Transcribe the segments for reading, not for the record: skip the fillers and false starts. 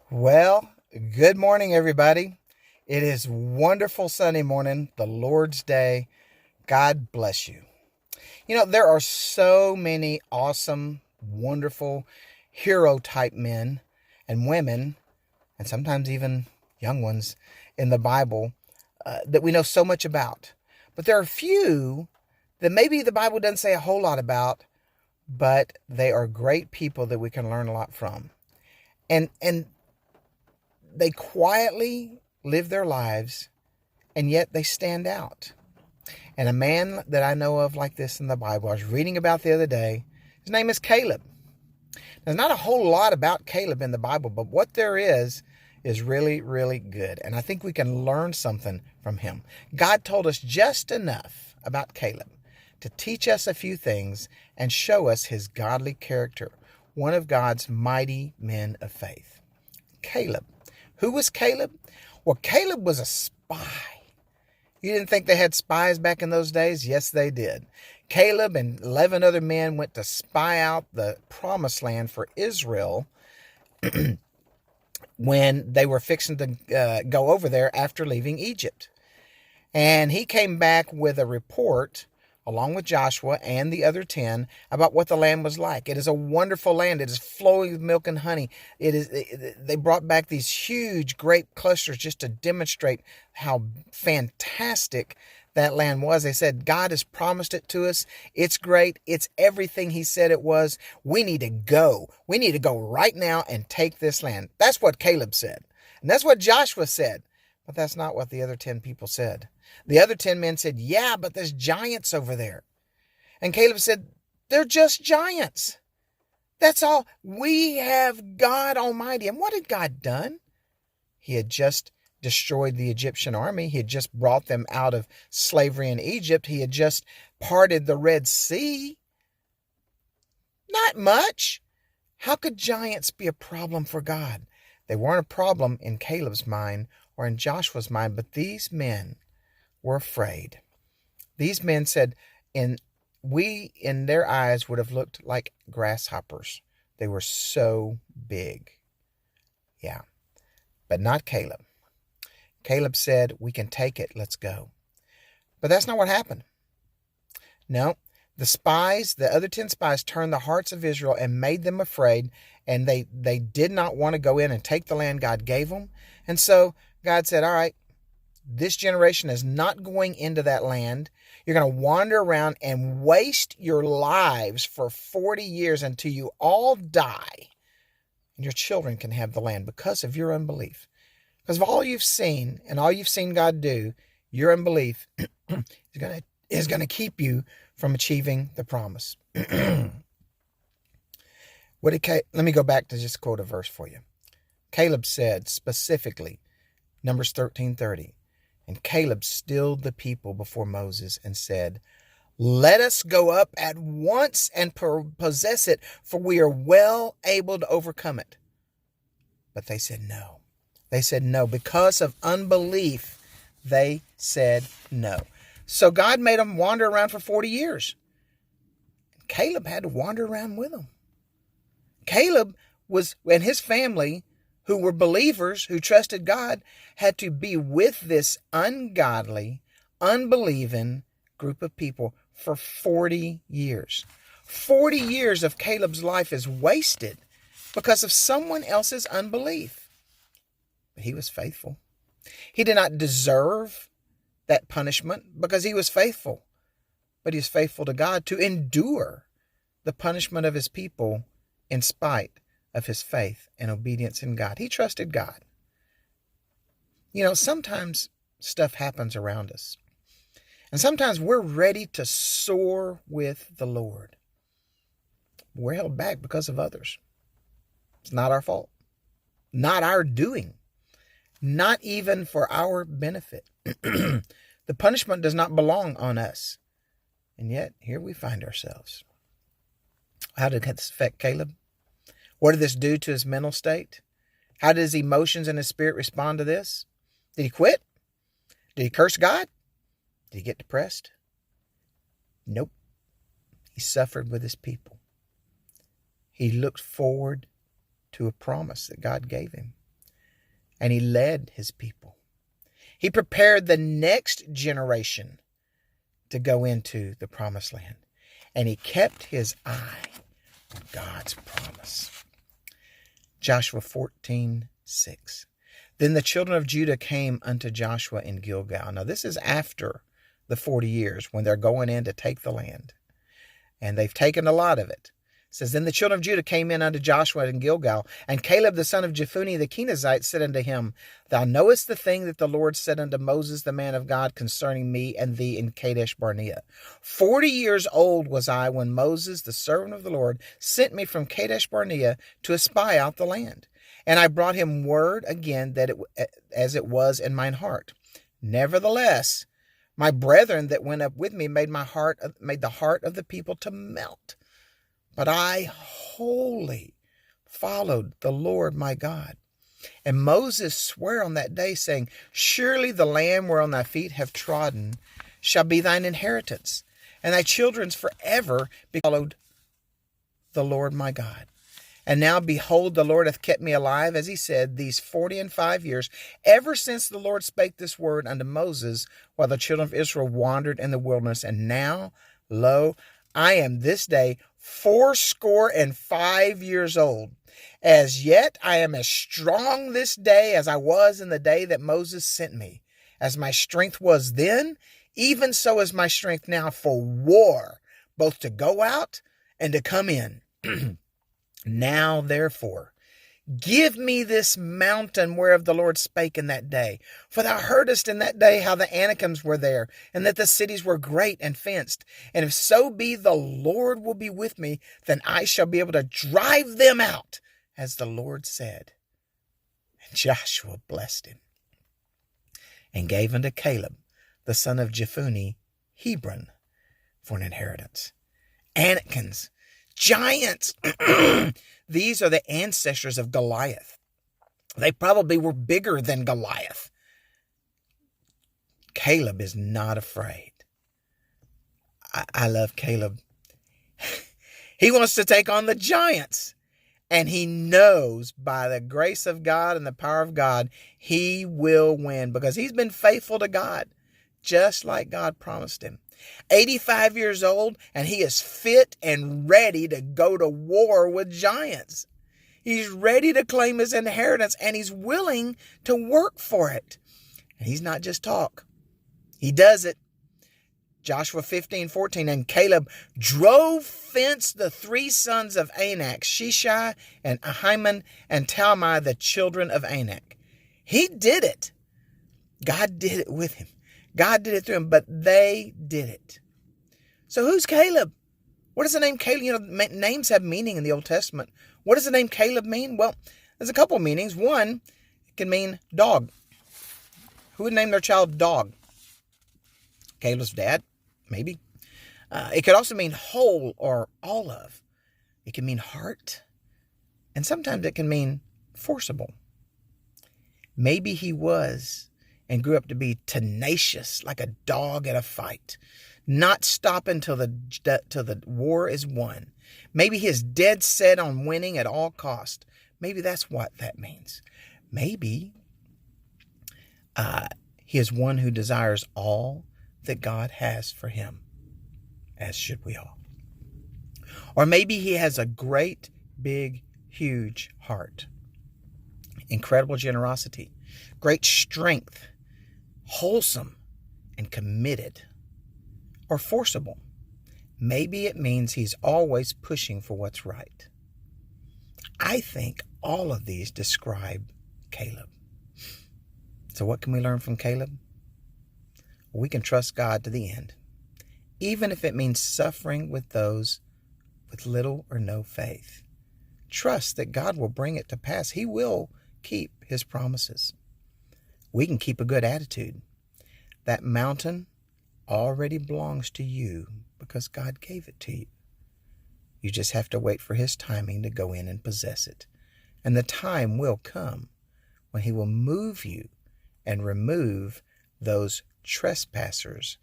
Well, good morning, everybody. It is wonderful Sunday morning, the Lord's Day. God bless you. There are so many awesome, wonderful, hero type men and women, and sometimes even young ones in the Bible that we know so much about. But there are a few that maybe the Bible doesn't say a whole lot about, but they are great people that we can learn a lot from. And they quietly live their lives, and yet they stand out. And a man that I know of like this in the Bible, I was reading about the other day, his name is Caleb. There's not a whole lot about Caleb in the Bible, but what there is really, really good. And I think we can learn something from him. God told us just enough about Caleb to teach us a few things and show us his godly character, one of God's mighty men of faith. Caleb. Who was Caleb? Well, Caleb was a spy. You didn't think they had spies back in those days? Yes, they did. Caleb and 11 other men went to spy out the promised land for Israel when they were fixing to go over there after leaving Egypt. And he came back with a report, along with Joshua and the other 10, about what the land was like. It is a wonderful land. It is flowing with milk and honey. They brought back these huge grape clusters just to demonstrate how fantastic that land was. They said, God has promised it to us. It's great. It's everything he said it was. We need to go. We need to go right now and take this land. That's what Caleb said. And that's what Joshua said. But that's not what the other 10 people said. The other 10 men said, yeah, but there's giants over there. And Caleb said, they're just giants. That's all. We have God Almighty. And what had God done? He had just destroyed the Egyptian army. He had just brought them out of slavery in Egypt. He had just parted the Red Sea. Not much. How could giants be a problem for God? They weren't a problem in Caleb's mind or in Joshua's mind, but these men were afraid. These men said, we in their eyes would have looked like grasshoppers. They were so big. Yeah, but not Caleb. Caleb said, we can take it. Let's go. But that's not what happened. No, the other 10 spies turned the hearts of Israel and made them afraid, and they did not want to go in and take the land God gave them. And so God said, all right, this generation is not going into that land. You're going to wander around and waste your lives for 40 years until you all die. And your children can have the land because of your unbelief. Because of all you've seen and all you've seen God do, your unbelief is going to keep you from achieving the promise. Let me go back to just quote a verse for you. Caleb said specifically, Numbers 13:30, and Caleb stilled the people before Moses and said, let us go up at once and possess it, for we are well able to overcome it. But they said no. They said no. Because of unbelief, they said no. So God made them wander around for 40 years. Caleb had to wander around with them. Caleb and his family, who were believers, who trusted God, had to be with this ungodly, unbelieving group of people for 40 years. 40 years of Caleb's life is wasted because of someone else's unbelief. But he was faithful. He did not deserve that punishment because he was faithful. But he was faithful to God to endure the punishment of his people in spite of his faith and obedience in God. He trusted God. Sometimes stuff happens around us. And sometimes we're ready to soar with the Lord. We're held back because of others. It's not our fault. Not our doing. Not even for our benefit. The punishment does not belong on us. And yet, here we find ourselves. How did this affect Caleb? What did this do to his mental state? How did his emotions and his spirit respond to this? Did he quit? Did he curse God? Did he get depressed? Nope. He suffered with his people. He looked forward to a promise that God gave him. and he led his people. He prepared the next generation to go into the promised land, and he kept his eye on God's promise. Joshua 14:6. Then the children of Judah came unto Joshua in Gilgal. Now this is after the 40 years when they're going in to take the land. And they've taken a lot of it. It says, Then the children of Judah came in unto Joshua in Gilgal, and Caleb the son of Jephunneh the Kenizzite said unto him, Thou knowest the thing that the Lord said unto Moses the man of God concerning me and thee in Kadesh Barnea. 40 years old was I when Moses the servant of the Lord sent me from Kadesh Barnea to espy out the land. And I brought him word again that as it was in mine heart. Nevertheless, my brethren that went up with me made the heart of the people to melt. But I wholly followed the Lord my God. And Moses sware on that day, saying, Surely the land whereon thy feet have trodden shall be thine inheritance, and thy children's forever be followed the Lord my God. And now, behold, the Lord hath kept me alive, as he said, these 45 years, ever since the Lord spake this word unto Moses, while the children of Israel wandered in the wilderness. And now, lo, I am this day 85 years old. As yet I am as strong this day as I was in the day that Moses sent me. As my strength was then, even so is my strength now for war, both to go out and to come in. Now, therefore, give me this mountain whereof the Lord spake in that day. For thou heardest in that day how the Anakims were there, and that the cities were great and fenced. And if so be the Lord will be with me, then I shall be able to drive them out, as the Lord said. And Joshua blessed him, and gave unto Caleb, the son of Jephunneh, Hebron for an inheritance. Anakims, giants. These are the ancestors of Goliath. They probably were bigger than Goliath. Caleb is not afraid. I love Caleb. He wants to take on the giants. And he knows by the grace of God and the power of God, he will win because he's been faithful to God, just like God promised him. 85 years old, and he is fit and ready to go to war with giants. He's ready to claim his inheritance, and he's willing to work for it. And he's not just talk. He does it. Joshua 15:14, and Caleb drove thence the 3 sons of Anak, Shishai and Ahiman and Talmai, the children of Anak. He did it. God did it with him. God did it through him, but they did it. So who's Caleb? What does the name Caleb? You know, names have meaning in the Old Testament. What does the name Caleb mean? Well, there's a couple of meanings. One, it can mean dog. Who would name their child dog? Caleb's dad, maybe. It could also mean whole or all of. It can mean heart. And sometimes it can mean forcible. Maybe he was and grew up to be tenacious like a dog at a fight, not stopping till the war is won. Maybe he is dead set on winning at all cost. Maybe that's what that means. Maybe he is one who desires all that God has for him, as should we all. Or maybe he has a great, big, huge heart, incredible generosity, great strength, wholesome and committed, or forcible. Maybe it means he's always pushing for what's right. I think all of these describe Caleb. So what can we learn from Caleb? We can trust God to the end, even if it means suffering with those with little or no faith. Trust that God will bring it to pass. He will keep his promises. We can keep a good attitude. That mountain already belongs to you because God gave it to you. You just have to wait for his timing to go in and possess it. And the time will come when he will move you and remove those trespassers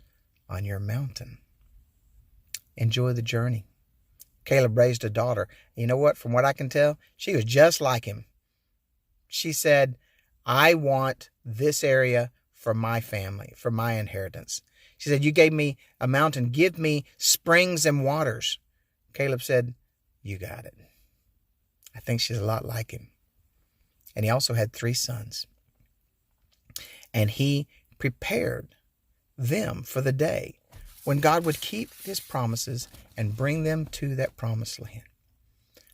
on your mountain. Enjoy the journey. Caleb raised a daughter. You know what? From what I can tell, she was just like him. She said, I want this area for my family, for my inheritance. She said, you gave me a mountain. Give me springs and waters. Caleb said, you got it. I think she's a lot like him. And he also had 3 sons. And he prepared them for the day when God would keep his promises and bring them to that promised land.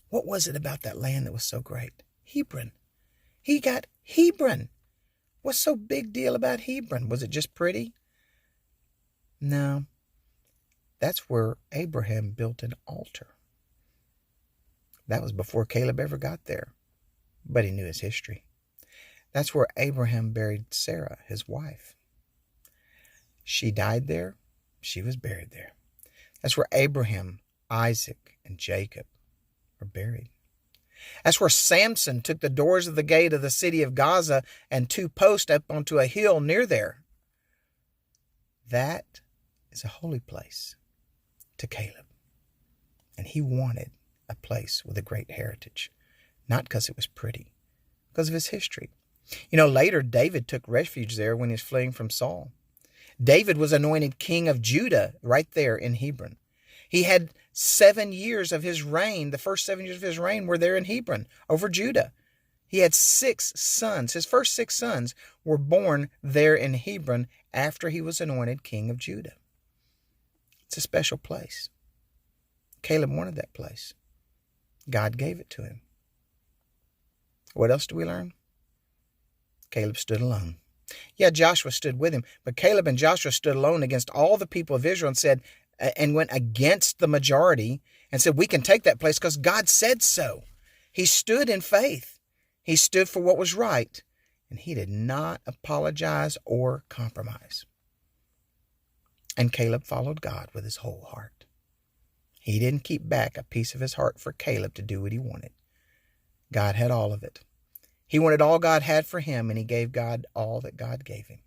What was it about that land that was so great? Hebron. He got Hebron. What's so big deal about Hebron? Was it just pretty? No. That's where Abraham built an altar. That was before Caleb ever got there, but he knew his history. That's where Abraham buried Sarah, his wife. She died there. She was buried there. That's where Abraham, Isaac, and Jacob were buried. That's where Samson took the doors of the gate of the city of Gaza and 2 posts up onto a hill near there. That is a holy place to Caleb. And he wanted a place with a great heritage, not because it was pretty, because of his history. Later David took refuge there when he was fleeing from Saul. David was anointed king of Judah right there in Hebron. He had 7 years of his reign. The first 7 years of his reign were there in Hebron over Judah. He had 6 sons. His first 6 sons were born there in Hebron after he was anointed king of Judah. It's a special place. Caleb wanted that place. God gave it to him. What else do we learn? Caleb stood alone. Yeah, Joshua stood with him, but Caleb and Joshua stood alone against all the people of Israel and went against the majority and said, we can take that place because God said so. He stood in faith. He stood for what was right, and he did not apologize or compromise. And Caleb followed God with his whole heart. He didn't keep back a piece of his heart for Caleb to do what he wanted. God had all of it. He wanted all God had for him, and he gave God all that God gave him.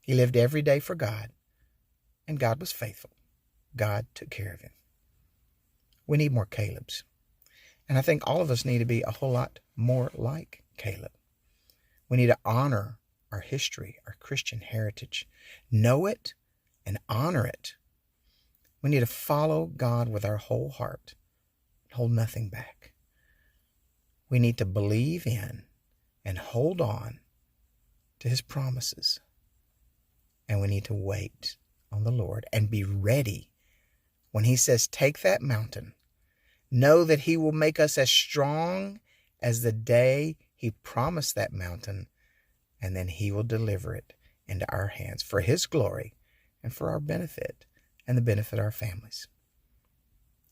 He lived every day for God, and God was faithful. God took care of him. We need more Calebs. And I think all of us need to be a whole lot more like Caleb. We need to honor our history, our Christian heritage. Know it and honor it. We need to follow God with our whole heart, hold nothing back. We need to believe in and hold on to his promises. And we need to wait on the Lord and be ready when he says, take that mountain. Know that he will make us as strong as the day he promised that mountain, and then he will deliver it into our hands for his glory and for our benefit and the benefit of our families.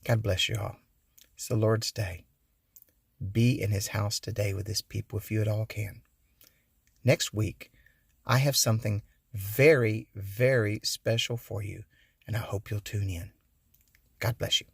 God bless you all. It's the Lord's day. Be in his house today with his people if you at all can. Next week, I have something very, very special for you, and I hope you'll tune in. God bless you.